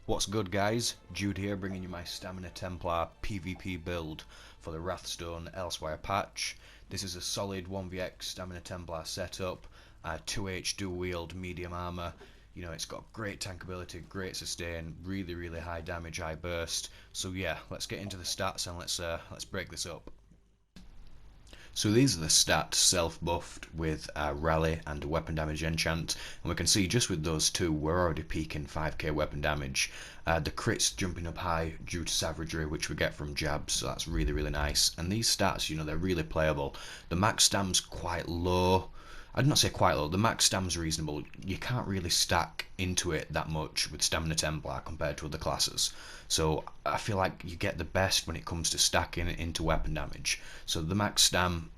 What's good, guys? Jude here, bringing you my Stamina Templar PVP build for the Wrathstone Elsweyr patch. This is a solid 1vx Stamina Templar setup, 2H dual wield medium armor. You know, it's got great tankability, great sustain, really high damage, high burst. So yeah, let's get into the stats and let's break this up. So these are the stats self-buffed with Rally and a weapon damage enchant, and we can see just with those two we're already peaking 5k weapon damage. The crits jumping up high due to savagery, which we get from jabs, so that's really nice. And these stats, you know, they're really playable. The max stam's quite low. I'd not say quite low, the max stam's reasonable. You can't really stack into it that much with Stamina Templar compared to other classes. So I feel like you get the best when it comes to stacking into weapon damage. So the max stam,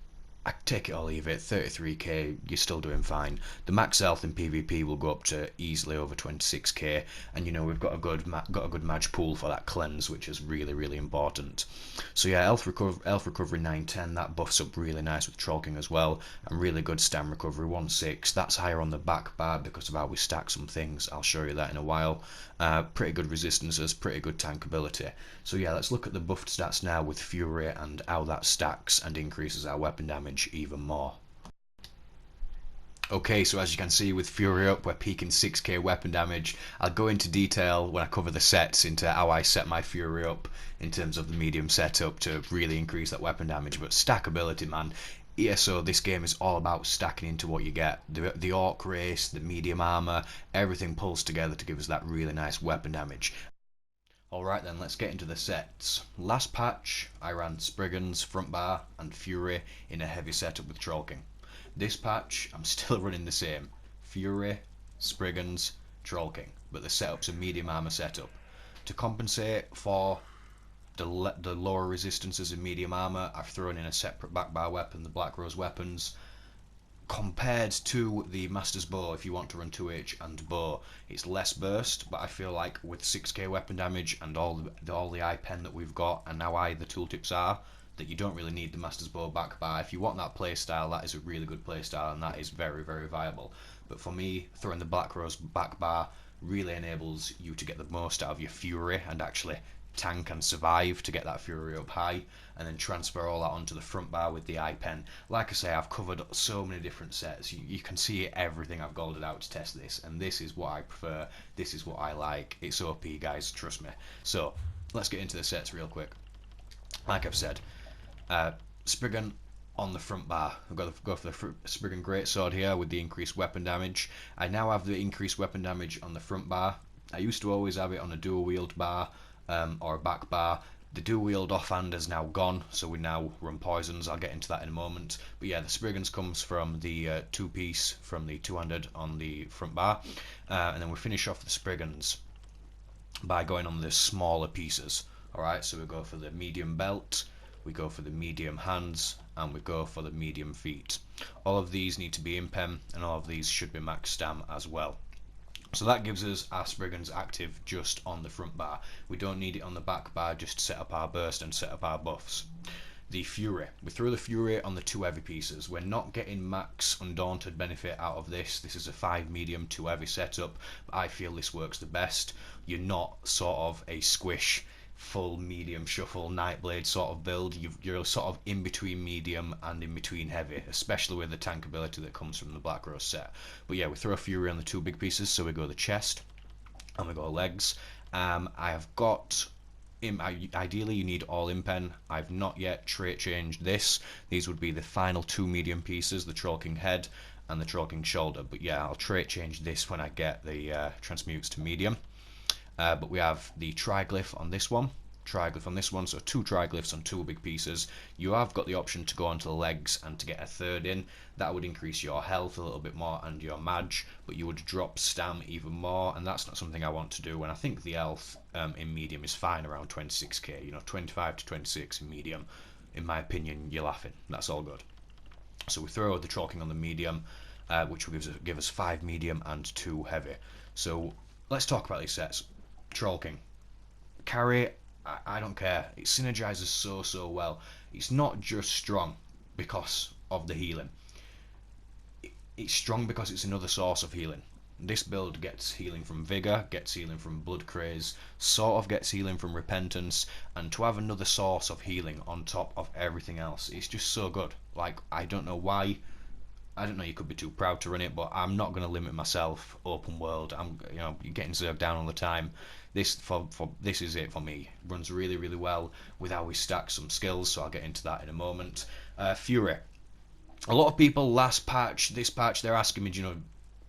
I take it or leave it, 33k, you're still doing fine. The max health in PvP will go up to easily over 26k, and you know we've got a good match pool for that cleanse, which is really important. So yeah, health recovery 910, that buffs up really nice with Trollking as well, and really good stam recovery 1.6. That's higher on the back bar because of how we stack some things. I'll show you that in a while. Pretty good resistances, pretty good tankability. So yeah, let's look at the buffed stats now with Fury and how that stacks and increases our weapon damage even more. Okay, so as you can see with Fury up, we're peaking 6k weapon damage. I'll go into detail when I cover the sets into how I set my Fury up in terms of the medium setup to really increase that weapon damage, but stackability, man. ESO, this game is all about stacking into what you get. The Orc race, the medium armor, everything pulls together to give us that really nice weapon damage. Alright then, let's get into the sets. Last patch, I ran Spriggans, Front Bar and Fury in a heavy setup with Trollking. This patch, I'm still running the same. Fury, Spriggans, Trollking, but the setup's a medium armor setup. To compensate for the lower resistances in medium armor, I've thrown in a separate back bar weapon, the Black Rose weapons. Compared to the Master's Bow, if you want to run 2H and Bow, it's less burst, but I feel like with 6k weapon damage and all the eye pen that we've got, and how high the tooltips are, that you don't really need the Master's Bow back bar. If you want that playstyle, that is a really good playstyle, and that is very viable. But for me, throwing the Black Rose back bar really enables you to get the most out of your Fury and actually tank and survive to get that Fury up high, and then transfer all that onto the front bar with the eye pen. Like I say, I've covered so many different sets. You can see everything I've golded out to test this, and this is what I prefer. This is what I like. It's OP, guys, trust me. So let's get into the sets real quick. Like I've said, Spriggan on the front bar. I've got to go for the Spriggan Greatsword here with the increased weapon damage. I now have the increased weapon damage on the front bar. I used to always have it on a dual wield bar or a back bar. The dual wield offhand is now gone, so we now run poisons. I'll get into that in a moment. But yeah, the Spriggans comes from the two-piece from the two-handed on the front bar, and then we finish off the Spriggans by going on the smaller pieces. Alright, so we go for the medium belt, we go for the medium hands, and we go for the medium feet. All of these need to be impen, and all of these should be max stam as well. So that gives us our Spriggans active just on the front bar. We don't need it on the back bar just to set up our burst and set up our buffs. The Fury. We throw the Fury on the two heavy pieces. We're not getting max Undaunted benefit out of this. This is a 5 medium 2 heavy setup, but I feel this works the best. You're not sort of a squish full medium shuffle Nightblade sort of build. You're sort of in between medium and in between heavy, especially with the tankability that comes from the Black Rose set. But yeah, we throw a Fury on the two big pieces, so we go the chest and we go legs. I have got ideally you need all impen. I've not yet trait changed this. These would be the final two medium pieces, the Trollking head and the Trollking shoulder. But yeah, I'll trait change this when I get the transmutes to medium. But we have the triglyph on this one, so two triglyphs on two big pieces. You have got the option to go onto the legs and to get a third in. That would increase your health a little bit more and your mage, but you would drop stam even more, and that's not something I want to do. And I think the health in medium is fine around 26k, you know, 25 to 26 in medium. In my opinion, you're laughing. That's all good. So we throw the Trollking on the medium, which will give us 5 medium and 2 heavy. So let's talk about these sets. Trollking. Carry, I don't care. It synergizes so well. It's not just strong because of the healing. It's strong because it's another source of healing. This build gets healing from Vigor, gets healing from Blood Craze, sort of gets healing from Repentance, and to have another source of healing on top of everything else, it's just so good. Like, I don't know why. I don't know, you could be too proud to run it, but I'm not going to limit myself. Open world, you're getting zerged down all the time. This this is it for me. Runs really, really well with how we stack some skills, so I'll get into that in a moment. Fury. A lot of people this patch, they're asking me,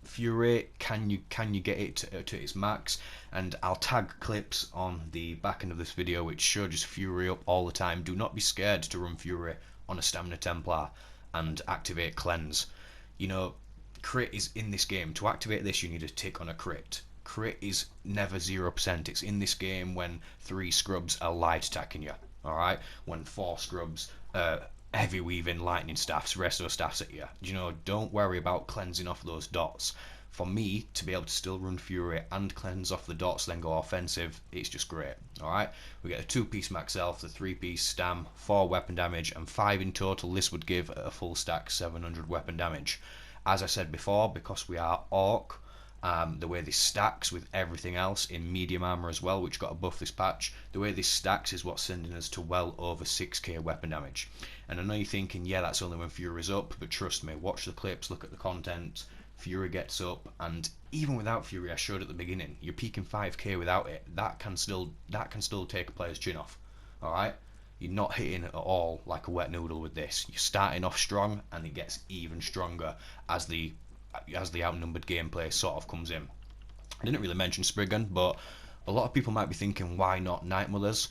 Fury, can you get it to its max? And I'll tag clips on the back end of this video which show just Fury up all the time. Do not be scared to run Fury on a Stamina Templar and activate Cleanse. Crit is in this game. To activate this, you need a tick on a crit. Crit is never 0%. It's in this game when 3 scrubs are light attacking you. Alright? When 4 scrubs heavy weaving lightning staffs, resto staffs at you. Don't worry about cleansing off those dots. For me to be able to still run Fury and cleanse off the dots, then go offensive, it's just great. Alright, we get a 2-piece max health, a 3-piece stam, 4 weapon damage, and 5 in total. This would give a full stack 700 weapon damage. As I said before, because we are Orc, the way this stacks with everything else in medium armor as well, which got a buff this patch, the way this stacks is what's sending us to well over 6k weapon damage. And I know you're thinking, yeah, that's only when Fury's up, but trust me, watch the clips, look at the content. Fury gets up, and even without Fury, I showed at the beginning, you're peaking 5k without it. That can still take a player's chin off. Alright? You're not hitting at all like a wet noodle with this. You're starting off strong, and it gets even stronger as the outnumbered gameplay sort of comes in. I didn't really mention Spriggan, but a lot of people might be thinking, why not Night Mothers?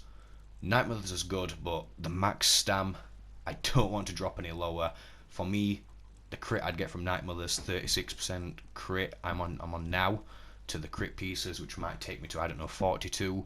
Night Mothers is good, but the max stam, I don't want to drop any lower. For me, the crit I'd get from Night Mothers, 36% crit I'm on now, to the crit pieces, which might take me to, I don't know, 42.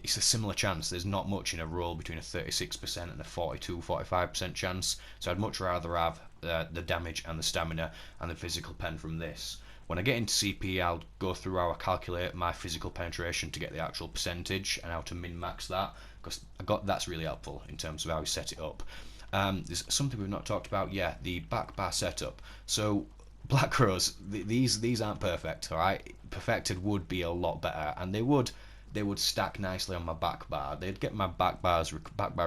It's a similar chance. There's not much in a roll between a 36% and a 45% chance. So I'd much rather have the damage and the stamina and the physical pen from this. When I get into CP, I'll go through how I calculate my physical penetration to get the actual percentage and how to min-max that, because that's really helpful in terms of how we set it up. There's something we've not talked about, the back bar setup. So Black Rose, these aren't perfect, alright? Perfected would be a lot better, and they would stack nicely on my back bar. They'd get my back bar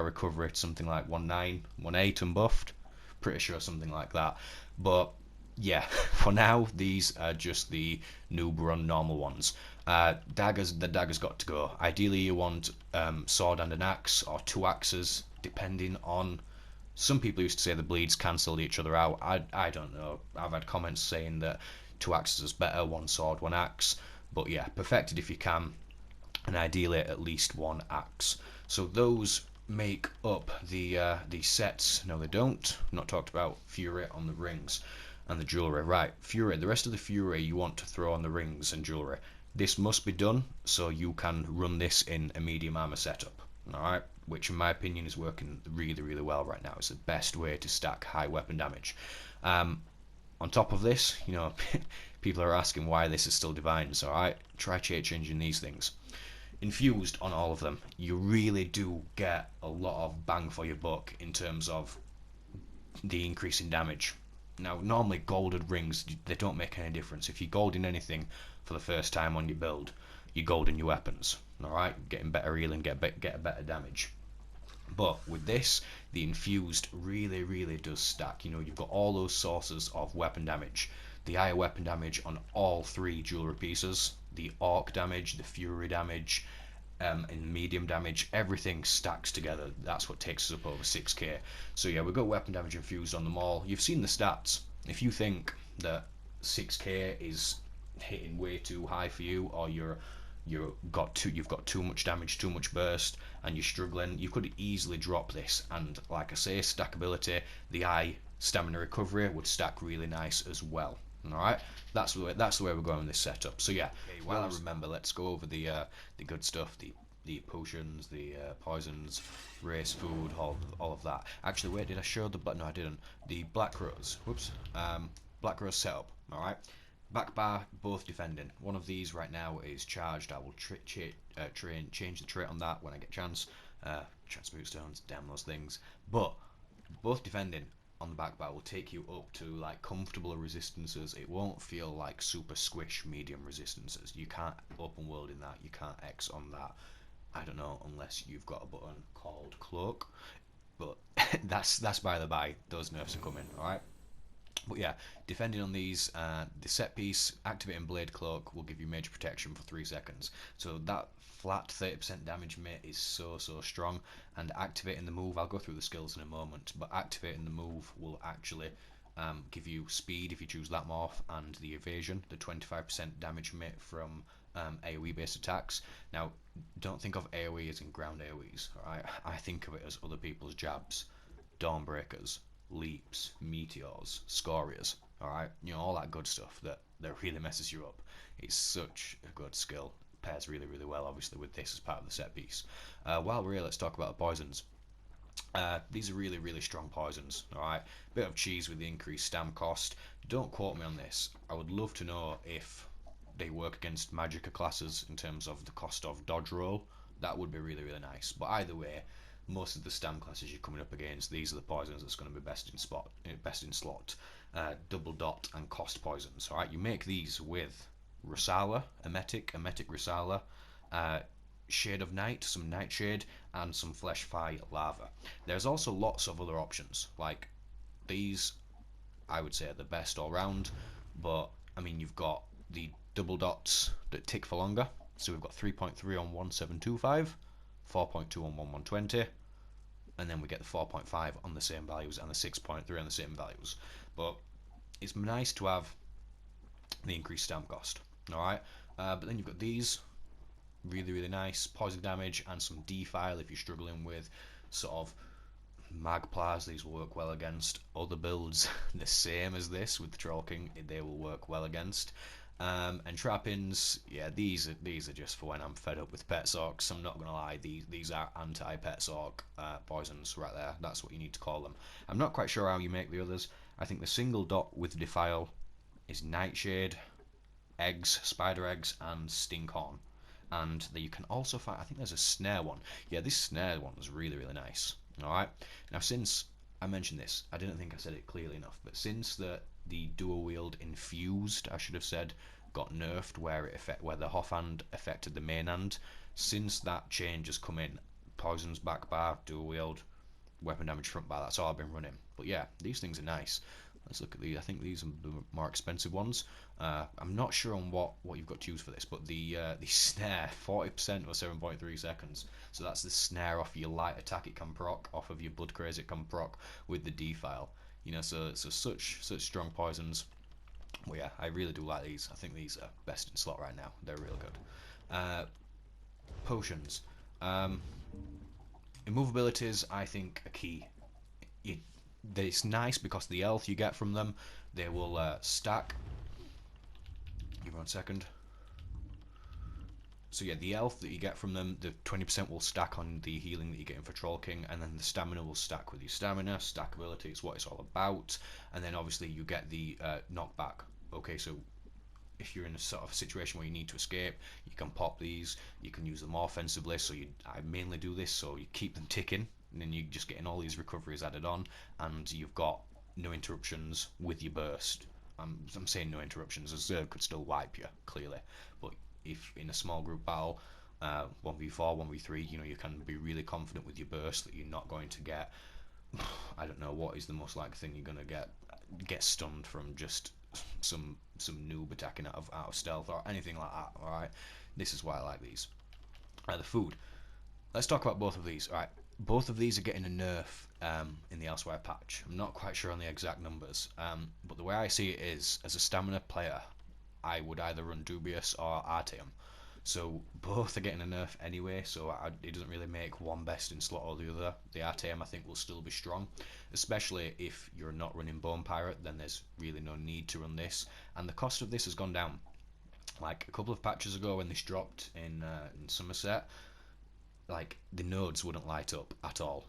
recovery to something like 1.9, 1.8 and buffed. Pretty sure something like that. But yeah, for now, these are just the noob run normal ones. The dagger's got to go. Ideally, you want sword and an axe, or 2 axes, depending on. Some people used to say the bleeds cancelled each other out. I don't know. I've had comments saying that 2 axes is better, 1 sword, 1 axe. But yeah, perfected if you can, and ideally at least 1 axe. So those make up the sets. No, they don't. I've not talked about Fury on the rings and the jewellery. Right, Fury. The rest of the Fury you want to throw on the rings and jewellery. This must be done so you can run this in a medium armor setup. Alright, which in my opinion is working really, really well right now. It's the best way to stack high weapon damage. On top of this, people are asking why this is still divines. Alright, try changing these things. Infused on all of them, you really do get a lot of bang for your buck in terms of the increase in damage. Now, normally golded rings, they don't make any difference. If you're golding anything for the first time on your build, you're golding your weapons. Alright, getting better healing, get a better damage. But with this, the infused really, really does stack. You've got all those sources of weapon damage. The higher weapon damage on all 3 jewelry pieces, the orc damage, the fury damage, and medium damage, everything stacks together. That's what takes us up over 6k. So yeah, we've got weapon damage infused on them all. You've seen the stats. If you think that 6k is hitting way too high for you, or you've got too much damage, too much burst, and you're struggling, you could easily drop this. And like I say, stackability, the high stamina recovery would stack really nice as well. Alright, that's the way we're going with this setup. So yeah, while I remember, let's go over the good stuff, the potions, the poisons, race food, all of that. Actually, wait, did I show no, I didn't. The Black Rose, Black Rose setup. Alright, back bar, both defending. One of these right now is charged. I will change the trait on that when I get chance. Transmute stones, damn those things. But both defending. on the back bar will take you up to like comfortable resistances. It won't feel like super squish medium resistances. You can't open world in that, you can't X on that. I don't know, unless you've got a button called cloak, but that's by the by. Those nerfs are coming, alright? But yeah, defending on these, the set piece, activating Blade Cloak will give you major protection for 3 seconds. So that flat 30% damage mate is so strong, and activating the move, I'll go through the skills in a moment, but activating the move will actually give you speed if you choose that morph, and the evasion, the 25% damage mate from AoE based attacks. Now, don't think of AoE as in ground AoEs, alright? I think of it as other people's jabs, Dawnbreakers, leaps, meteors, scorias, alright? You know, all that good stuff that really messes you up. It's such a good skill. Pairs really well, obviously, with this as part of the set piece. While we're here, let's talk about the poisons. These are really strong poisons, alright? Bit of cheese with the increased stam cost. Don't quote me on this. I would love to know if they work against Magicka classes in terms of the cost of dodge roll. That would be really nice. But either way, most of the stam classes you're coming up against, these are the poisons that's going to be best in slot. Double dot and cost poisons. Alright, you make these with Rosala, Emetic Rosala, Shade of Night, some Nightshade, and some Flesh Fire Lava. There's also lots of other options, like these I would say are the best all round, but I mean, you've got the double dots that tick for longer, so we've got 3.3 on 1725, 4.2 on 1120, and then we get the 4.5 on the same values and the 6.3 on the same values. But it's nice to have the increased stamp cost, alright? But then you've got these, really nice, poison damage and some defile if you're struggling with sort of Magplars. These will work well against. Other builds the same as this with the Troll King, they will work well against. And trappings, yeah, these are just for when I'm fed up with Pet Sorks. I'm not gonna lie, these are anti-Pet Sork poisons right there. That's what you need to call them. I'm not quite sure how you make the others. I think the single dot with Defile is Nightshade, eggs, spider eggs, and Stinkhorn. And you can also find, I think there's a snare one. Yeah, this snare one is really nice. Alright, now since I mentioned this, I didn't think I said it clearly enough, but since the dual wield infused, I should have said, got nerfed where the offhand affected the main hand, since that change has come in, poisons back bar, dual wield, weapon damage front bar, that's all I've been running. But yeah, these things are nice. Let's look at these. I think these are the more expensive ones. I'm not sure on what you've got to use for this, but the snare, 40% or 7.3 seconds. So that's the snare off your light attack it can proc, off of your blood craze it can proc with the defile. You know, so such strong poisons. Well, yeah, I really do like these. I think these are best in slot right now. They're real good. Potions. Immovabilities, I think, are key. It's nice because the health you get from them, they will stack. Give me 1 second. So yeah, the health that you get from them, the 20% will stack on the healing that you're getting for Troll King, and then the stamina will stack with your stamina. Stackability is what it's all about. And then obviously you get the knockback. Okay, so if you're in a sort of situation where you need to escape, you can pop these. You can use them more offensively. So I mainly do this, so you keep them ticking, and then you're just getting all these recoveries added on, and you've got no interruptions with your burst. I'm saying no interruptions, as Zerg could still wipe you, clearly. But if in a small group battle, 1v4, 1v3, you know, you can be really confident with your burst that you're not going to get, I don't know, what is the most likely thing you're going to get stunned from just some noob attacking out of stealth or anything like that, alright? This is why I like these. The food. Let's talk about both of these, alright? Both of these are getting a nerf in the Elsweyr patch. I'm not quite sure on the exact numbers, but the way I see it is, as a stamina player, I would either run Dubious or Artium. So both are getting a nerf anyway, so it doesn't really make one best in slot or the other. The Artium I think will still be strong, especially if you're not running Bone Pirate, then there's really no need to run this. And the cost of this has gone down. Like a couple of patches ago when this dropped in Somerset, like the nodes wouldn't light up at all.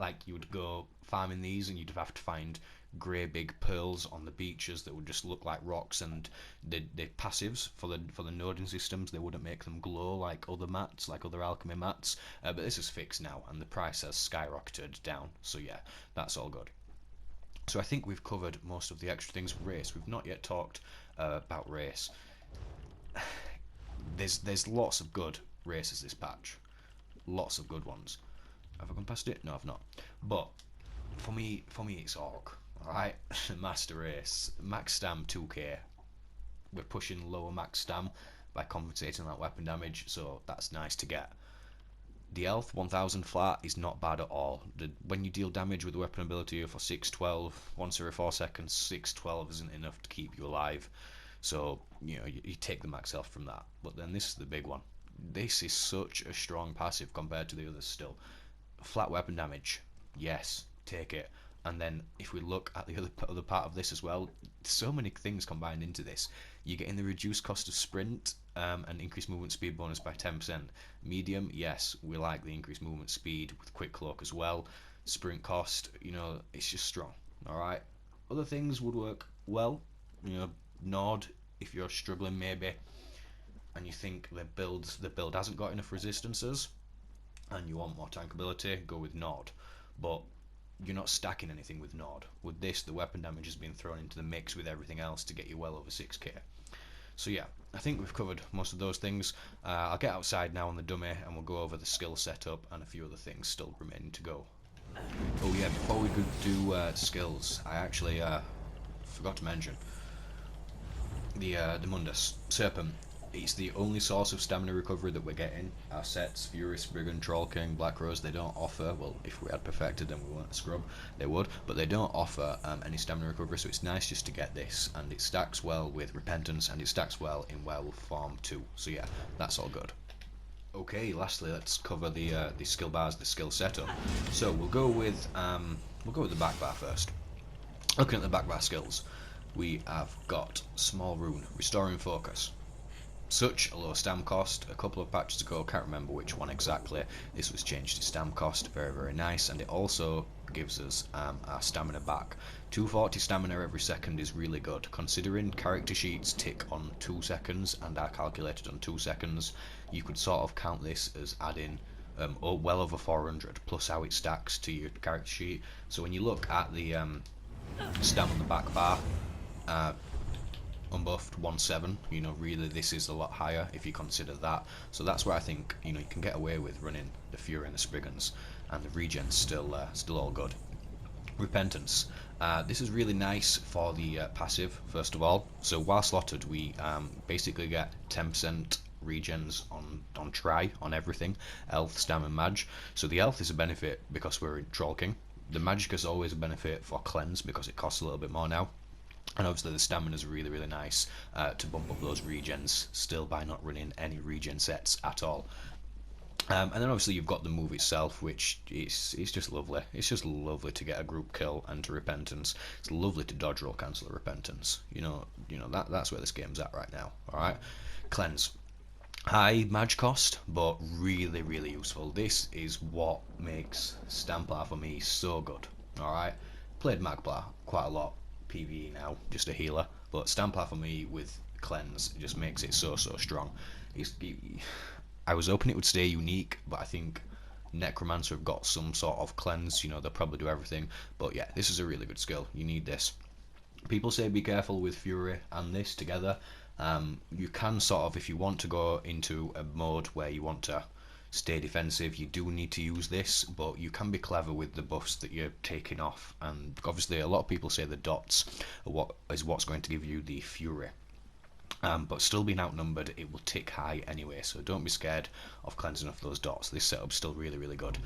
Like you would go farming these and you'd have to find grey big pearls on the beaches that would just look like rocks, and the passives for the noding systems, they wouldn't make them glow like other mats, like other alchemy mats. But this is fixed now and the price has skyrocketed down, so yeah, that's all good. So I think we've covered most of the extra things. Race, we've not yet talked about race. There's lots of good races this patch, lots of good ones. Have I gone past it? No, I've not. But for me it's Orc. Alright, Master Race, max stam 2k. We're pushing lower max stam by compensating that weapon damage, so that's nice to get. The Elf 1000 flat is not bad at all. When you deal damage with the weapon ability for 612, once every 4 seconds, 612 isn't enough to keep you alive. So, you know, you take the max health from that. But then this is the big one. This is such a strong passive compared to the others still. Flat weapon damage, yes, take it. And then if we look at the other part of this as well, so many things combined into this. You're getting the reduced cost of sprint and increased movement speed bonus by 10%. Medium, yes, we like the increased movement speed with quick cloak as well. Sprint cost, you know, it's just strong. Alright. Other things would work well. You know, Nord, if you're struggling maybe, and you think the build hasn't got enough resistances, and you want more tankability, go with Nord. But you're not stacking anything with Nord. With this, the weapon damage has been thrown into the mix with everything else to get you well over 6k. So yeah, I think we've covered most of those things. I'll get outside now on the dummy and we'll go over the skill setup and a few other things still remaining to go. Oh yeah, before we do skills, I actually forgot to mention the Mundus Serpent. It's the only source of stamina recovery that we're getting. Our sets, Furious, Brigand, Troll King, Black Rose, they don't offer, well, if we had perfected them we weren't a scrub, they would, but they don't offer any stamina recovery, so it's nice just to get this, and it stacks well with Repentance, and it stacks well in Werewolf Form too, so yeah, that's all good. Okay, lastly, let's cover the skill bars, the skill setup. So we'll go with the back bar first. Looking at the back bar skills, we have got Small Rune, Restoring Focus. Such a low stam cost. A couple of patches ago, can't remember which one exactly, this was changed to stam cost. Very, very nice, and it also gives us our stamina back. 240 stamina every second is really good, considering character sheets tick on 2 seconds and are calculated on 2 seconds. You could sort of count this as adding well over 400 plus how it stacks to your character sheet. So when you look at the stam on the back bar, unbuffed 1.7, you know, really this is a lot higher if you consider that. So that's where I think, you know, you can get away with running the Fury and the Spriggans, and the regen's still all good. Repentance, this is really nice for the passive first of all. So while slotted, we basically get 10% regens on try on everything, Elf, Stam and Mage. So the Elf is a benefit because we're in Troll King. The Magic is always a benefit for Cleanse because it costs a little bit more now. And obviously the stamina is really, really nice to bump up those regens still by not running any regen sets at all. And then obviously you've got the move itself, which is just lovely. It's just lovely to get a group kill and to Repentance. It's lovely to dodge roll cancel a Repentance. You know that's where this game's at right now. All right, Cleanse. High Mage cost, but really, really useful. This is what makes Stamplar for me so good. All right, played Magplar quite a lot. PvE now, just a healer, but Stamplar for me with Cleanse just makes it so strong. I was hoping it would stay unique, but I think Necromancer have got some sort of Cleanse, you know, they'll probably do everything, but yeah, this is a really good skill. You need this. People say be careful with Fury and this together. You can sort of, if you want to go into a mode where you want to stay defensive, you do need to use this, but you can be clever with the buffs that you're taking off, and obviously a lot of people say the dots are what's going to give you the Fury, but still being outnumbered, it will tick high anyway, so don't be scared of cleansing off those dots. This setup's still really, really good.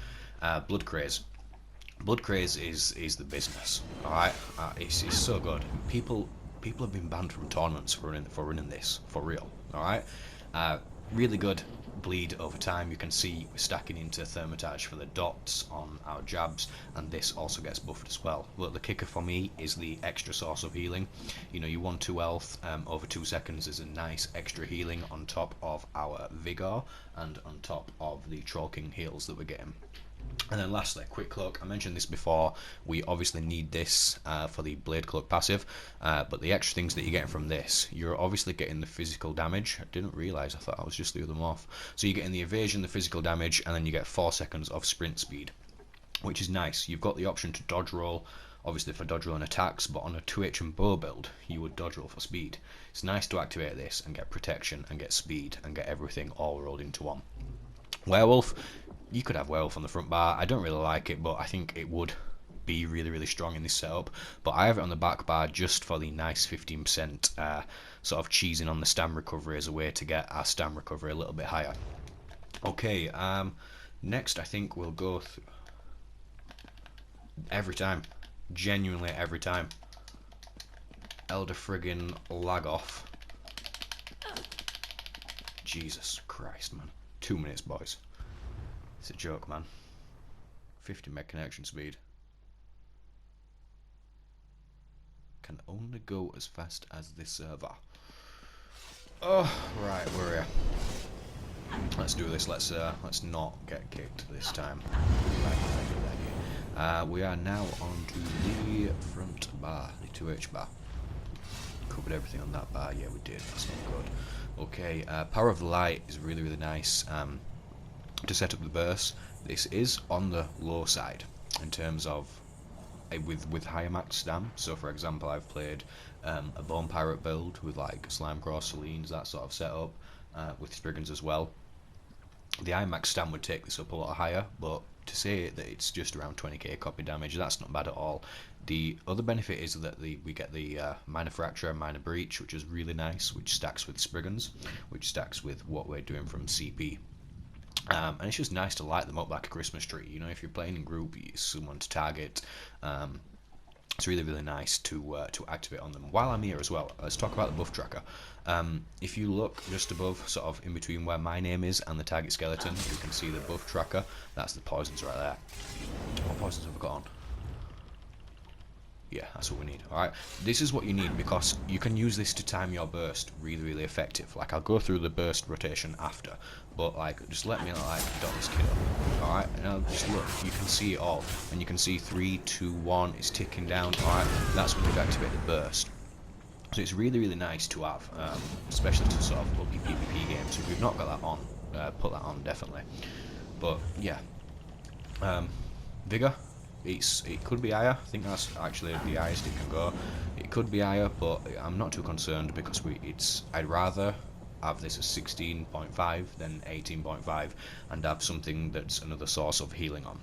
Blood Craze. Blood Craze is the business, alright? It's so good. People have been banned from tournaments for running this, for real, alright? Really good bleed over time. You can see we're stacking into Thermitage for the dots on our jabs, and this also gets buffed as well. But the kicker for me is the extra source of healing. You know, you want 2 health over 2 seconds is a nice extra healing on top of our Vigor and on top of the Troll King heals that we're getting. And then lastly, Quick Cloak. I mentioned this before, we obviously need this for the Blade Cloak passive, but the extra things that you're getting from this, you're obviously getting the physical damage. I didn't realise, I thought I was just threw them off. So you're getting the evasion, the physical damage, and then you get 4 seconds of sprint speed, which is nice. You've got the option to dodge roll obviously for dodge roll and attacks, but on a 2H and bow build, you would dodge roll for speed. It's nice to activate this and get protection and get speed and get everything all rolled into one. Werewolf, you could have Werewolf on the front bar. I don't really like it, but I think it would be really, really strong in this setup. But I have it on the back bar just for the nice 15% sort of cheesing on the stam recovery as a way to get our stam recovery a little bit higher. Okay, next I think we'll go through every time, genuinely every time, Elder friggin' lag off. Jesus Christ, man. 2 minutes, boys. It's a joke, man. 50 meg connection speed. Can only go as fast as this server. Oh, right, we're here. Let's do this. Let's not get kicked this time. We are now onto the front bar, the 2H bar. Covered everything on that bar. Yeah, we did. That's not good. Okay, Power of the Light is really, really nice to set up the burst. This is on the low side in terms of with higher max stam. So for example, I've played a Bone Pirate build with like Slimecraw, Selines, that sort of setup, with Spriggans as well. The high max stam would take this up a lot higher, but to say that it's just around 20k copy damage, that's not bad at all. The other benefit is that we get the Minor Fracture and Minor Breach, which is really nice, which stacks with Spriggans, which stacks with what we're doing from CP. And it's just nice to light them up like a Christmas tree. You know, if you're playing in group, someone to target. It's really, really nice to activate on them. While I'm here as well, let's talk about the buff tracker. If you look just above, sort of in between where my name is and the target skeleton, you can see the buff tracker. That's the poisons right there. What poisons have I got on? Yeah, that's what we need. Alright, this is what you need because you can use this to time your burst really, really effective. Like, I'll go through the burst rotation after, but like, just let me like dot this kid up. Alright, now just look, you can see it all, and you can see 3, 2, 1 is ticking down. Alright, that's when we've activated burst. So it's really, really nice to have, especially to sort of bulky PvP games. If we've not got that on, put that on definitely. But yeah, Vigor. It could be higher. I think that's actually the highest it can go. It could be higher, but I'm not too concerned because I'd rather have this as 16.5 than 18.5 and have something that's another source of healing on.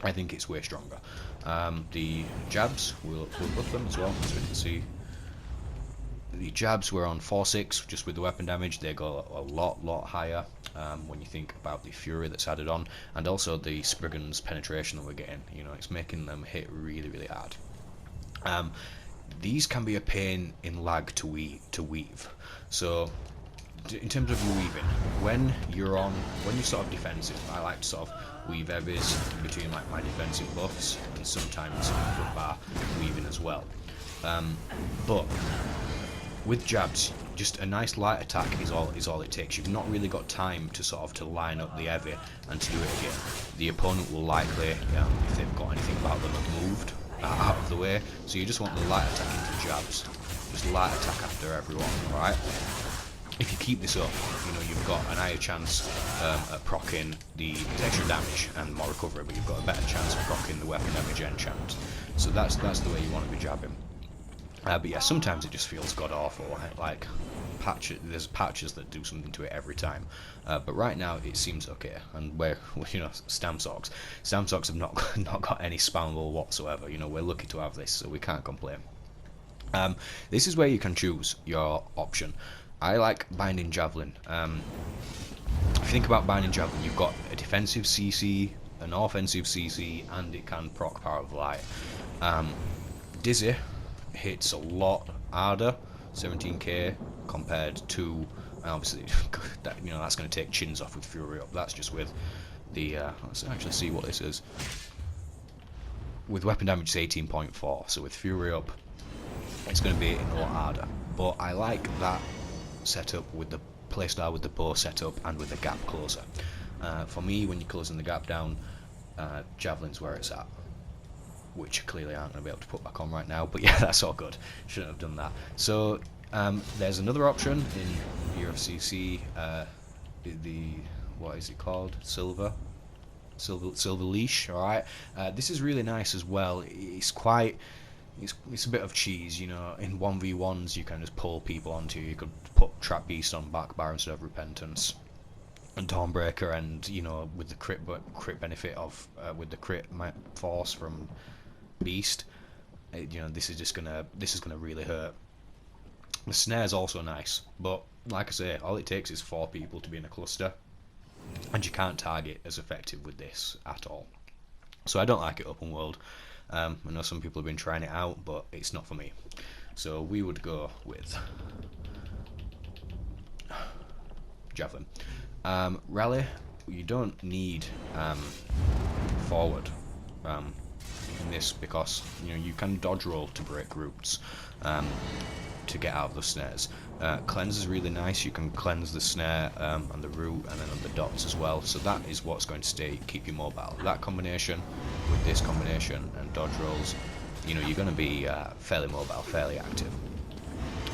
I think it's way stronger. The jabs, we'll buff them as well, as we can see. The jabs were on 4-6 just with the weapon damage. They go a lot higher when you think about the fury that's added on, and also the Spriggan's penetration that we're getting. You know, it's making them hit really, really hard. These can be a pain in lag to weave. So in terms of weaving, when you're sort of defensive, I like to sort of weave heavies in between like my defensive buffs, and sometimes front bar weaving as well. But with jabs, just a nice light attack is all it takes. You've not really got time to line up the heavy and to do it again. The opponent will likely, if they've got anything about them, have moved out of the way. So you just want the light attack into jabs. Just light attack after everyone, alright? If you keep this up, you know, you've got an higher chance at proccing the extra damage and more recovery, but you've got a better chance of proccing the weapon damage enchant. So that's the way you want to be jabbing. But yeah, sometimes it just feels god awful. Like there's patches that do something to it every time. But right now it seems okay. And we're you know, Stam Socks have not got any spammable whatsoever. You know, we're lucky to have this, so we can't complain. This is where you can choose your option. I like Binding Javelin. If you think about Binding Javelin, you've got a defensive CC, an offensive CC, and it can proc Power of Light. Dizzy hits a lot harder, 17k, compared to, obviously, that, you know, that's going to take chins off with Fury Up. That's just with the, let's actually see what this is. With weapon damage, it's 18.4, so with Fury Up, it's going to be a lot harder. But I like that setup with the playstyle, with the bow setup, and with the gap closer. For me, when you're closing the gap down, Javelin's where it's at, which clearly aren't going to be able to put back on right now, but yeah, that's all good. Shouldn't have done that. So there's another option in UFCC, what is it called? Silver? silver leash. All right, this is really nice as well. It's quite. It's a bit of cheese, you know. In 1v1s, you can just pull people onto you. You could put Trap Beast on back bar instead of Repentance, and Dawnbreaker, and you know, with the crit benefit of with the crit force from Beast, you know, this is gonna really hurt. The snare's also nice, but like I say, all it takes is 4 people to be in a cluster, and you can't target as effective with this at all. So I don't like it open world. I know some people have been trying it out, but it's not for me. So we would go with Javelin. Rally, you don't need forward in this, because you know you can dodge roll to break routes to get out of the snares. Cleanse is really nice. You can cleanse the snare and the root, and then on the dots as well. So that is what's going to keep you mobile. That combination with this combination and dodge rolls, you know, you're going to be fairly mobile, fairly active.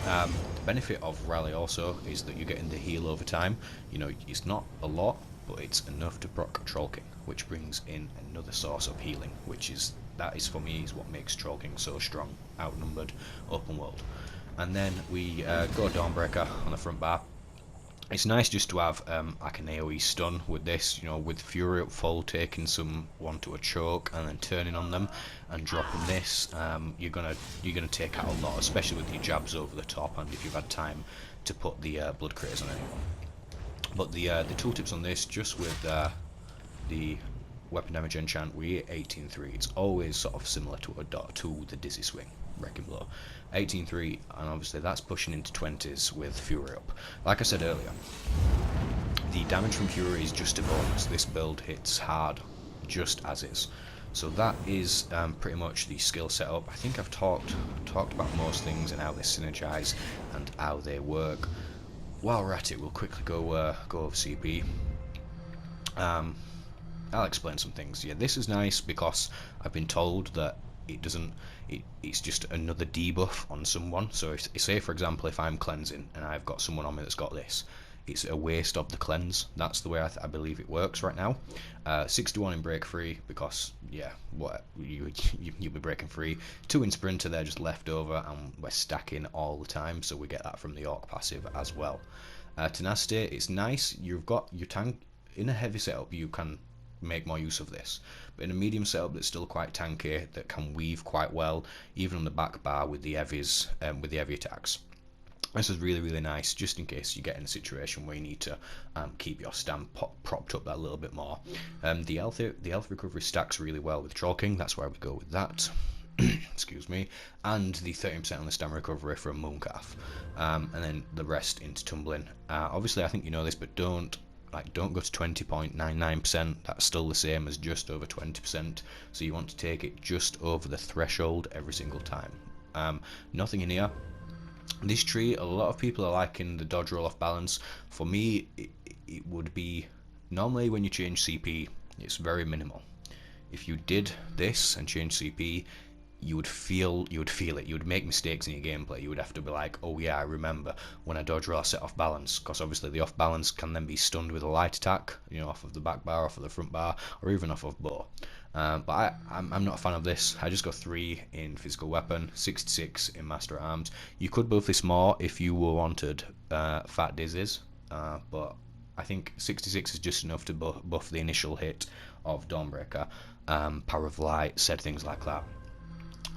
The benefit of Rally also is that you're getting the heal over time. You know, it's not a lot, but it's enough to proc Troll King, which brings in another source of healing, that is for me is what makes Troll King so strong, outnumbered, open world. And then we go Dawnbreaker on the front bar. It's nice just to have like an AoE stun with this, you know, with Fury up full, taking someone to a choke and then turning on them and dropping this. You're gonna take out a lot, especially with your jabs over the top, and if you've had time to put the blood critters on anyone. But the tooltips on this, just with the weapon damage enchant, we 18-3. It's always sort of similar to the Dizzy Swing, Wrecking Blow. 18-3, and obviously that's pushing into 20s with Fury up. Like I said earlier, the damage from Fury is just a bonus. This build hits hard just as is. So that is pretty much the skill setup. I think I've talked about most things and how they synergize and how they work. While we're at it, we'll quickly go over CP. I'll explain some things. Yeah, this is nice because I've been told that it's just another debuff on someone. So if, say for example, if I'm cleansing and I've got someone on me that's got this, it's a waste of the cleanse. That's the way I believe it works right now. 61 in break free, because yeah, what you'll be breaking free. 2 in sprinter, they're just left over, and we're stacking all the time, so we get that from the orc passive as well. Tenacity, it's nice. You've got your tank in a heavy setup. You can make more use of this, but in a medium setup that's still quite tanky, that can weave quite well, even on the back bar with the heavies, with the heavy attacks. This is really, really nice, just in case you get in a situation where you need to keep your stamp propped up that little bit more. The health recovery stacks really well with Troll King, that's why we go with that. Excuse me. And the 13% on the stamina recovery from Mooncalf, and then the rest into tumbling. Obviously, I think you know this, but don't go to 20.99%. That's still the same as just over 20%. So you want to take it just over the threshold every single time. Nothing in here. This tree, a lot of people are liking the dodge roll off balance. For me, it would be, normally when you change CP, it's very minimal. If you did this and change CP, you would feel it. You would make mistakes in your gameplay. You would have to be like, oh yeah, I remember when I dodge roll I set off balance, because obviously the off balance can then be stunned with a light attack, you know, off of the back bar, off of the front bar, or even off of bow. But I'm not a fan of this. I just go 3 in physical weapon, 66 in master at arms. You could buff this more if you wanted fat dizzies, but I think 66 is just enough to buff the initial hit of Dawnbreaker, Power of Light, said things like that.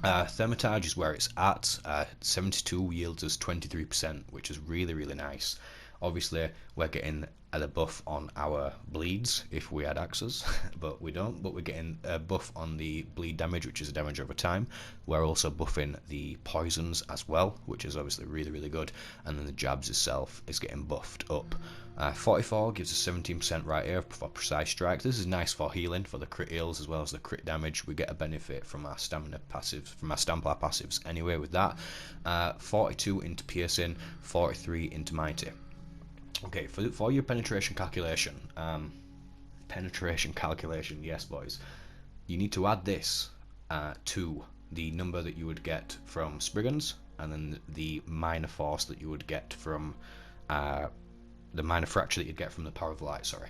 Thermitage is where it's at. 72 yields us 23%, which is really, really nice. Obviously, we're getting the buff on our bleeds if we had axes, but we don't. But we're getting a buff on the bleed damage, which is a damage over time. We're also buffing the poisons as well, which is obviously really, really good. And then the jabs itself is getting buffed up. 44 gives us 17% right here for precise strikes. This is nice for healing, for the crit heals as well as the crit damage. We get a benefit from our stamina passives, from our Stamplar passives anyway with that. 42 into piercing, 43 into mighty. Okay, for your penetration calculation, yes boys, you need to add this to the number that you would get from Spriggans, and then the minor force that you would get from the minor fracture that you'd get from the Power of Light, sorry.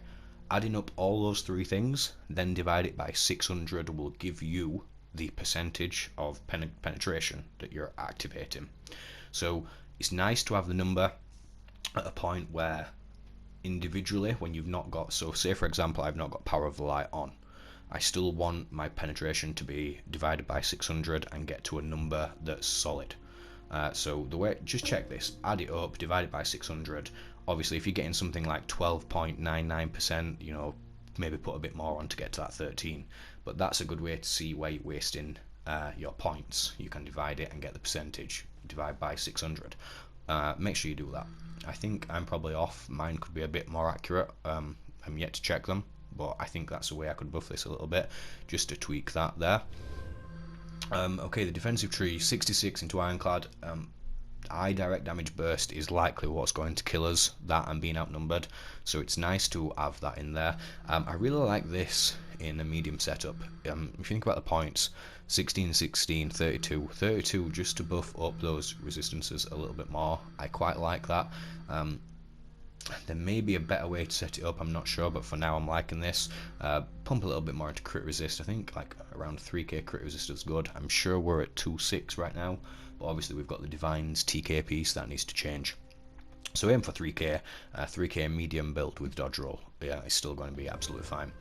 Adding up all those three things, then divide it by 600 will give you the percentage of penetration that you're activating. So it's nice to have the number at a point where individually, when you've not got, so say for example I've not got Power of the Light on, I still want my penetration to be divided by 600 and get to a number that's solid. So the way, just check this, add it up, divide it by 600. Obviously if you're getting something like 12.99%, you know, maybe put a bit more on to get to that 13, but that's a good way to see where you're wasting your points. You can divide it and get the percentage, divide by 600. Make sure you do that. I think I'm probably off, mine could be a bit more accurate. I'm yet to check them, but I think that's the way I could buff this a little bit, just to tweak that there. Okay, the defensive tree, 66 into Ironclad. High direct damage burst is likely what's going to kill us, that and being outnumbered, so it's nice to have that in there. I really like this in a medium setup. If you think about the points, 16, 16, 32, 32 just to buff up those resistances a little bit more. I quite like that. There may be a better way to set it up, I'm not sure, but for now I'm liking this. Pump a little bit more into crit resist. I think like around 3k crit resist is good. I'm sure we're at 2.6 right now, but obviously we've got the Divine's TK piece that needs to change. So aim for 3k, 3k medium build with dodge roll. Yeah, it's still going to be absolutely fine.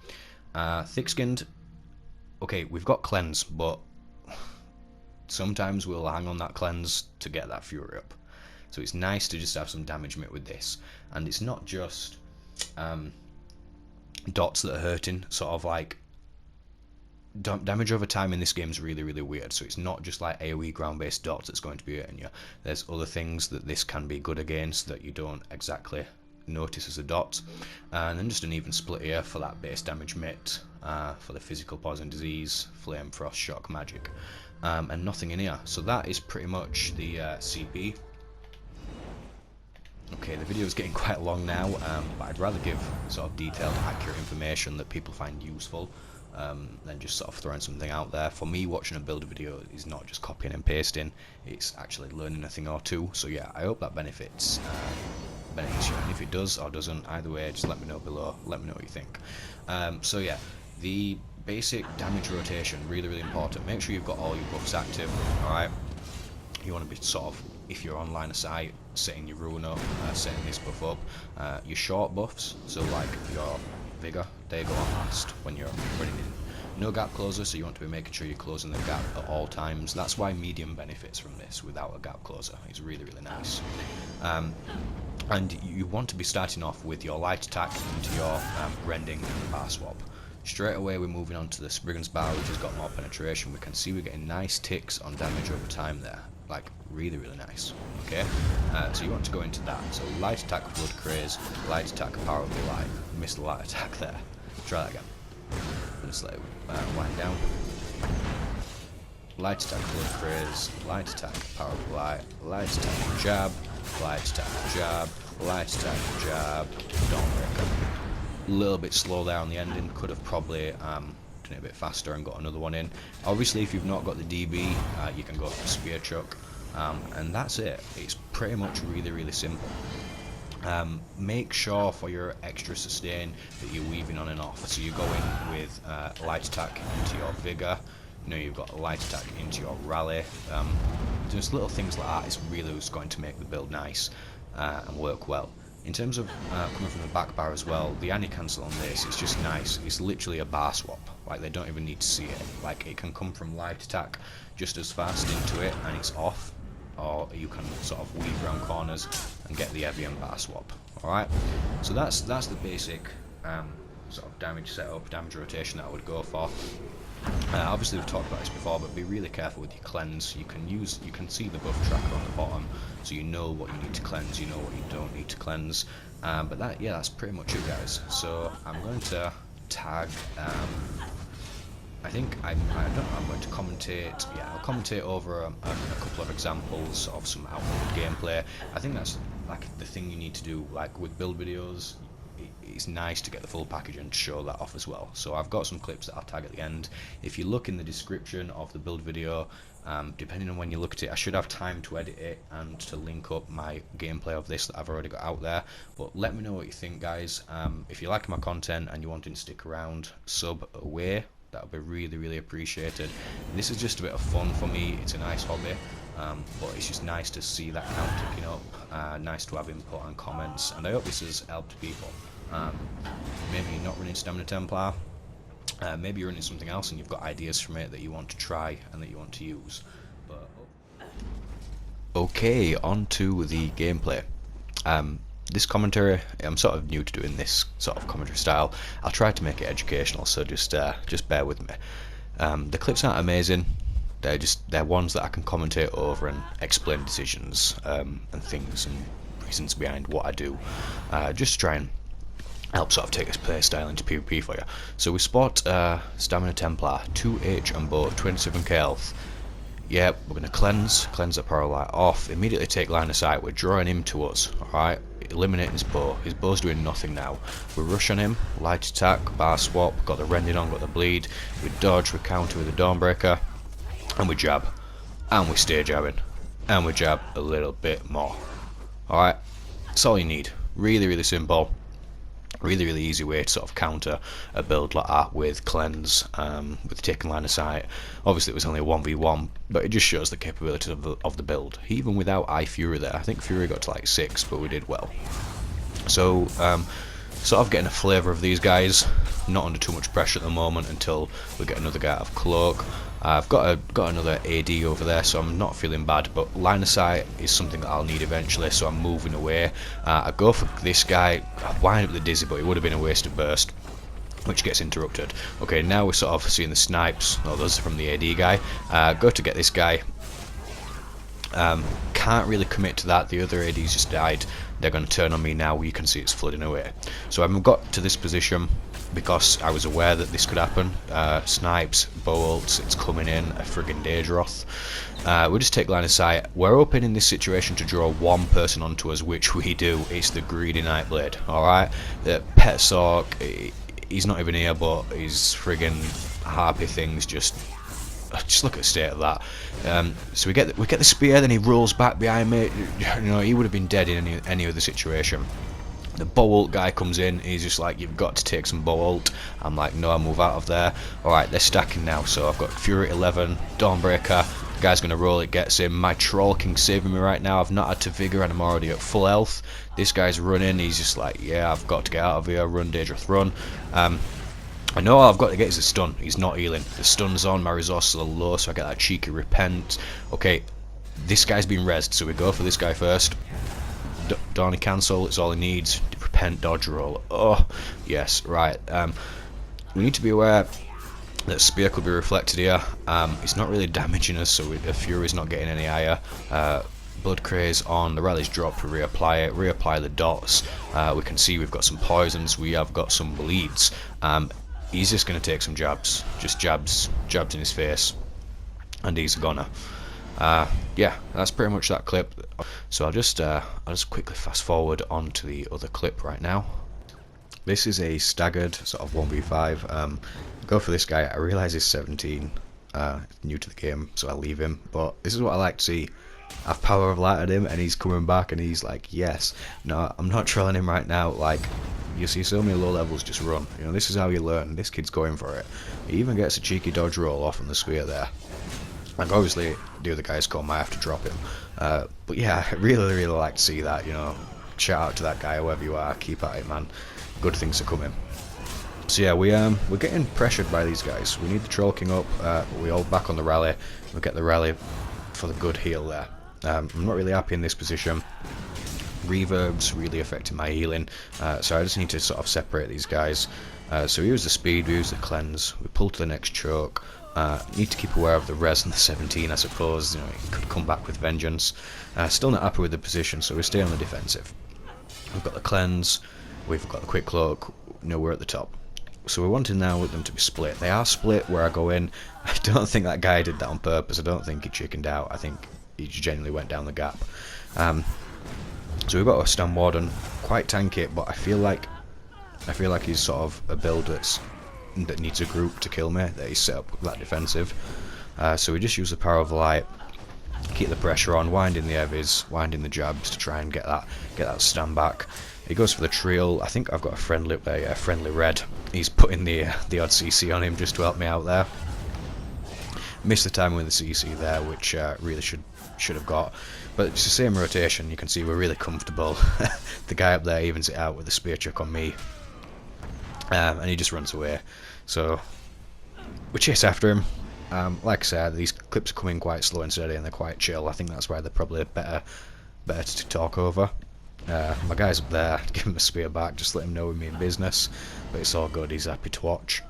Thick skinned, okay, we've got cleanse, but sometimes we'll hang on that cleanse to get that fury up. So it's nice to just have some damage mit with this, and it's not just dots that are hurting, sort of like damage over time in this game is really, really weird. So it's not just like AoE ground based dots that's going to be hurting you. There's other things that this can be good against that you don't exactly notice as a dot. And then just an even split here for that base damage mit, for the physical poison disease, flame, frost, shock, magic, and nothing in here. So that is pretty much the CP. Okay, the video is getting quite long now, but I'd rather give sort of detailed, accurate information that people find useful than just sort of throwing something out there. For me, watching a build video is not just copying and pasting, it's actually learning a thing or two. So yeah, I hope that benefits you, and if it does or doesn't, either way, just let me know below, let me know what you think. So yeah, the basic damage rotation, really, really important. Make sure you've got all your buffs active, alright? You want to be sort of, if you're on line of sight, setting your rune up, setting this buff up. Your short buffs, so like your vigor, they go on last when you're running in. No gap closer, so you want to be making sure you're closing the gap at all times. That's why medium benefits from this without a gap closer. It's really, really nice. And you want to be starting off with your light attack into your rending and bar swap. Straight away we're moving on to the Spriggan's Bar, which has got more penetration. We can see we're getting nice ticks on damage over time there, like really, really nice. Okay, so you want to go into that. So light attack, blood craze, light attack, power of the light. Missed the light attack there. Try that again. Just let it wind down. Light attack, blood craze, light attack, power of the light, light attack, jab, light attack, jab, light attack, jab, dawnbreaker. A little bit slow there on the ending, could have probably done it a bit faster and got another one in. Obviously if you've not got the DB, you can go for spear chuck, and that's it. It's pretty much really, really simple. Make sure for your extra sustain that you're weaving on and off, so you go in with light attack into your vigor, you know, you've got light attack into your rally. Just little things like that is really what's going to make the build nice and work well. In terms of coming from the back bar as well, the anti-cancel on this is just nice. It's literally a bar swap. Like, they don't even need to see it. Like, it can come from light attack just as fast into it and it's off, or you can sort of weave around corners and get the Evian bar swap. Alright, so that's the basic sort of damage setup, damage rotation that I would go for. Obviously we've talked about this before, but be really careful with your cleanse. You can see the buff tracker on the bottom, so you know what you need to cleanse, you know what you don't need to cleanse. But that's pretty much it, guys. So I'm going to tag. I think I'm going to commentate. Yeah, I'll commentate over a couple of examples of some output gameplay. I think that's like the thing you need to do. Like with build videos, it's nice to get the full package and show that off as well. So I've got some clips that I'll tag at the end. If you look in the description of the build video, Depending on when you look at it, I should have time to edit it and to link up my gameplay of this that I've already got out there. But let me know what you think, guys. If you like my content and you want to stick around, sub away. That would be really, really appreciated. This is just a bit of fun for me. It's a nice hobby, but it's just nice to see that count ticking up. Nice to have input and comments, and I hope this has helped people. Maybe you're not running Stamina Templar. Maybe you're running something else and you've got ideas from it that you want to try and that you want to use. But okay, on to the gameplay. This commentary, I'm sort of new to doing this sort of commentary style. I'll try to make it educational, so just bear with me. The clips aren't amazing. They're ones that I can commentate over and explain decisions and things and reasons behind what I do. Just to try and help sort of take this play style into PvP for you. So we spot Stamina Templar, 2H and bow, 27k health. Yep, we're going to cleanse the Paralyte off, immediately take line of sight, we're drawing him to us, alright, eliminating his bow's doing nothing now. We rush on him, light attack, bar swap, got the rending on, got the bleed, we dodge, we counter with the Dawnbreaker, and we jab, and we stay jabbing, and we jab a little bit more. Alright, that's all you need, really, really simple. Really, really easy way to sort of counter a build like that with cleanse, with taking line of sight. Obviously it was only a 1v1, but it just shows the capabilities of the build. Even without Fury there, I think Fury got to like 6, but we did well. So sort of getting a flavour of these guys, not under too much pressure at the moment until we get another guy out of Cloak. I've got another AD over there, so I'm not feeling bad, but line of sight is something that I'll need eventually, so I'm moving away. I go for this guy, I wind up the Dizzy, but it would have been a wasted burst, which gets interrupted. Okay, now we're sort of seeing the snipes. Oh, those are from the AD guy. Go to get this guy. Can't really commit to that, the other AD's just died. They're going to turn on me now, you can see it's flooding away. So I've got to this position because I was aware that this could happen. Snipes, bow ults, it's coming in, a friggin' Daedroth. We just take line of sight. We're hoping in this situation to draw one person onto us, which we do. It's the greedy Nightblade, alright? The Pet Sork, he's not even here, but his friggin' harpy things just look at the state of that. So we get the spear, then he rolls back behind me. You know, he would have been dead in any other situation. The bow ult guy comes in, he's just like, you've got to take some bow ult. I'm like, no, I'll move out of there. Alright, they're stacking now, so I've got Fury 11, Dawnbreaker, the guy's going to roll it, gets him. My Troll King's saving me right now, I've not had to Vigor and I'm already at full health. This guy's running, he's just like, yeah, I've got to get out of here, run Daedroth, run. I know all I've got to get is a stun, he's not healing. The stun's on, my resources are low, so I get that cheeky repent. Okay, this guy's been rezzed, so we go for this guy first. Dawny cancel, it's all he needs. Repent, dodge roll. Oh, yes, right. We need to be aware that spear could be reflected here. It's not really damaging us, so the Fury's not getting any higher. Blood Craze on, the rally's dropped, we reapply it, reapply the dots. We can see we've got some poisons, we have got some bleeds. He's just going to take some jabs, just jabs in his face, and he's a goner. Yeah, that's pretty much that clip. So I'll just quickly fast forward on to the other clip right now. This is a staggered sort of 1v5. Go for this guy. I realise he's 17, new to the game, so I'll leave him. But this is what I like to see. I've power of light at him, and he's coming back, and he's like, yes. No, I'm not trolling him right now. Like, you see so many low levels just run. You know, this is how you learn. This kid's going for it. He even gets a cheeky dodge roll off on the spear there. Like, obviously, the other guys come, I have to drop him. But yeah, I really, really like to see that, you know. Shout out to that guy, whoever you are, keep at it, man. Good things are coming. So yeah, we're getting pressured by these guys. We need the Troll King up, we all back on the rally. We'll get the rally for the good heal there. I'm not really happy in this position. Reverb's really affecting my healing, so I just need to sort of separate these guys. So we use the speed, we use the cleanse, we pull to the next choke. Need to keep aware of the res and the 17, I suppose. You know, it could come back with vengeance. Still not happy with the position, so we stay on the defensive. We've got the cleanse, we've got the quick cloak. You know, we're at the top. So we're wanting now with them to be split. They are split where I go in. I don't think that guy did that on purpose. I don't think he chickened out. I think he genuinely went down the gap. So we've got a Stand Warden, quite tanky, but I feel like he's sort of a build that needs a group to kill me, that he's set up that defensive. So we just use the power of light, keep the pressure on, winding the heavies, winding the jabs to try and get that stand back. He goes for the trio. I think I've got a friendly up there, yeah, friendly red. He's putting the odd CC on him just to help me out there. Missed the timing with the CC there, which really should have got. But it's the same rotation. You can see we're really comfortable. The guy up there evens it out with a spear chuck on me, and he just runs away. So we chase after him. Like I said, these clips are coming quite slow and steady, and they're quite chill. I think that's why they're probably better to talk over. My guy's up there, give him a spear back, just let him know we mean business, but it's all good, he's happy to watch.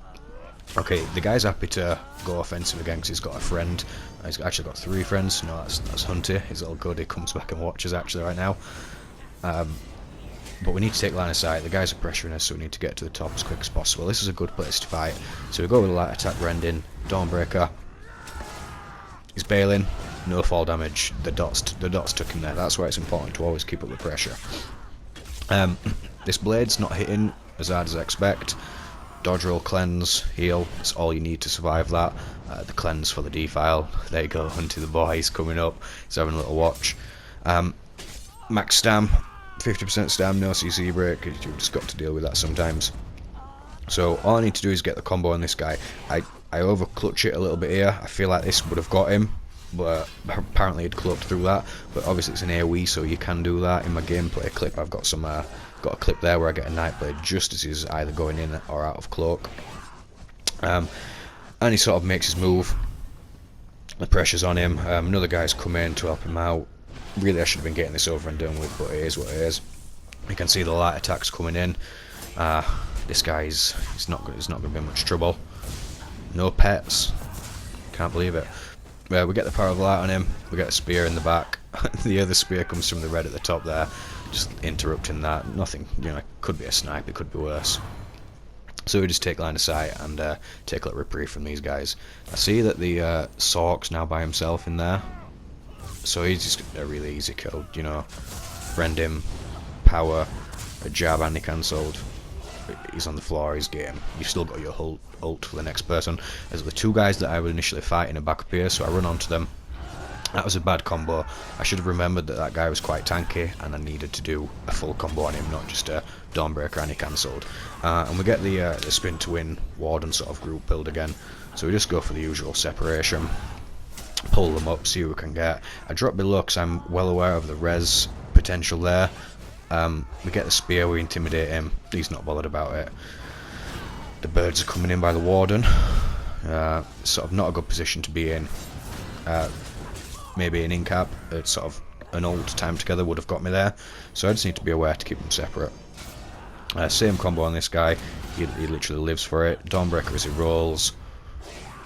Okay, the guy's happy to go offensive again because he's got a friend. He's actually got 3 friends. No, that's Hunty. He's all good, he comes back and watches actually right now. But we need to take line of sight. The guys are pressuring us, so we need to get to the top as quick as possible. This is a good place to fight. So we go with a light attack rending, Dawnbreaker. He's bailing, no fall damage. The dots took him there. That's why it's important to always keep up the pressure. This blade's not hitting as hard as I expect. Dodge roll, cleanse, heal. That's all you need to survive that. The cleanse for the defile. There you go, Hunty the boy. He's coming up. He's having a little watch. Max stam. 50% stam, no CC break. You've just got to deal with that sometimes. So all I need to do is get the combo on this guy. I over clutch it a little bit here. I feel like this would have got him, but apparently he'd cloaked through that. But obviously it's an AoE, so you can do that. In my gameplay clip, I've got got a clip there where I get a Nightblade just as he's either going in or out of cloak. And he sort of makes his move. The pressure's on him. Another guy's come in to help him out. Really, I should have been getting this over and done with, but it is what it is. You can see the light attacks coming in. This guy's not going to be much trouble. No pets. Can't believe it. We get the power of light on him. We get a spear in the back. The other spear comes from the red at the top there, just interrupting that. Nothing, it could be a snipe. It could be worse. So we just take line of sight and take a little reprieve from these guys. I see that the Sork's now by himself in there. So he's just a really easy kill, Friend him, power, a jab, and he cancelled. He's on the floor, he's game. You've still got your ult for the next person. There's the 2 guys that I would initially fight in a back up here, so I run onto them. That was a bad combo. I should have remembered that guy was quite tanky, and I needed to do a full combo on him, not just a Dawnbreaker, and he cancelled. And we get the spin to win Warden sort of group build again. So we just go for the usual separation. Pull them up, see who we can get. I drop below because I'm well aware of the res potential there. We get the spear, we intimidate him. He's not bothered about it. The birds are coming in by the Warden. Sort of not a good position to be in. Maybe an incap at sort of an old time together would have got me there. So I just need to be aware to keep them separate. Same combo on this guy. He literally lives for it. Dawnbreaker as he rolls.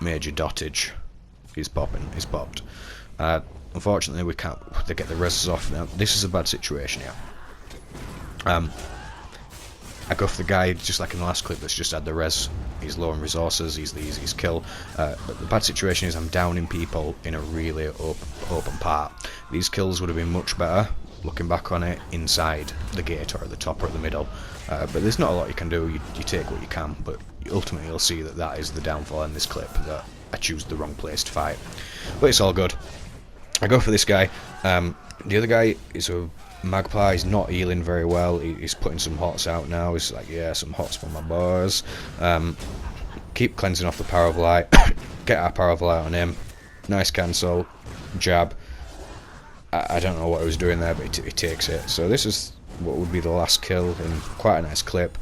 Major dottage. He's popping. He's popped. Unfortunately, we can't. They get the reses off now. This is a bad situation here. I go for the guy just like in the last clip that's just had the res. He's low on resources. He's the easiest kill. But the bad situation is I'm downing people in a really open part. These kills would have been much better. Looking back on it, inside the gate or at the top or at the middle. But there's not a lot you can do. You take what you can, but ultimately you'll see that is the downfall in this clip, that I choose the wrong place to fight. But it's all good. I go for this guy. The other guy is a magpie. He's not healing very well. He's putting some hots out now. He's like, yeah, some hots for my boys. Keep cleansing off the power of light. Get our power of light on him. Nice cancel. Jab. I don't know what I was doing there, but he takes it. So this is what would be the last kill in quite a nice clip.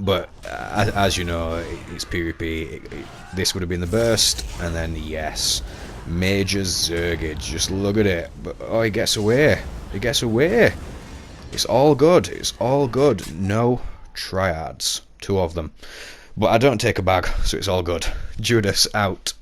But as you know, it's PvP. This would have been the burst, and then yes, Major Zergage. Just look at it. But oh, he gets away. He gets away. It's all good. It's all good. No triads. 2 of them. But I don't take a bag, so it's all good. Judas out.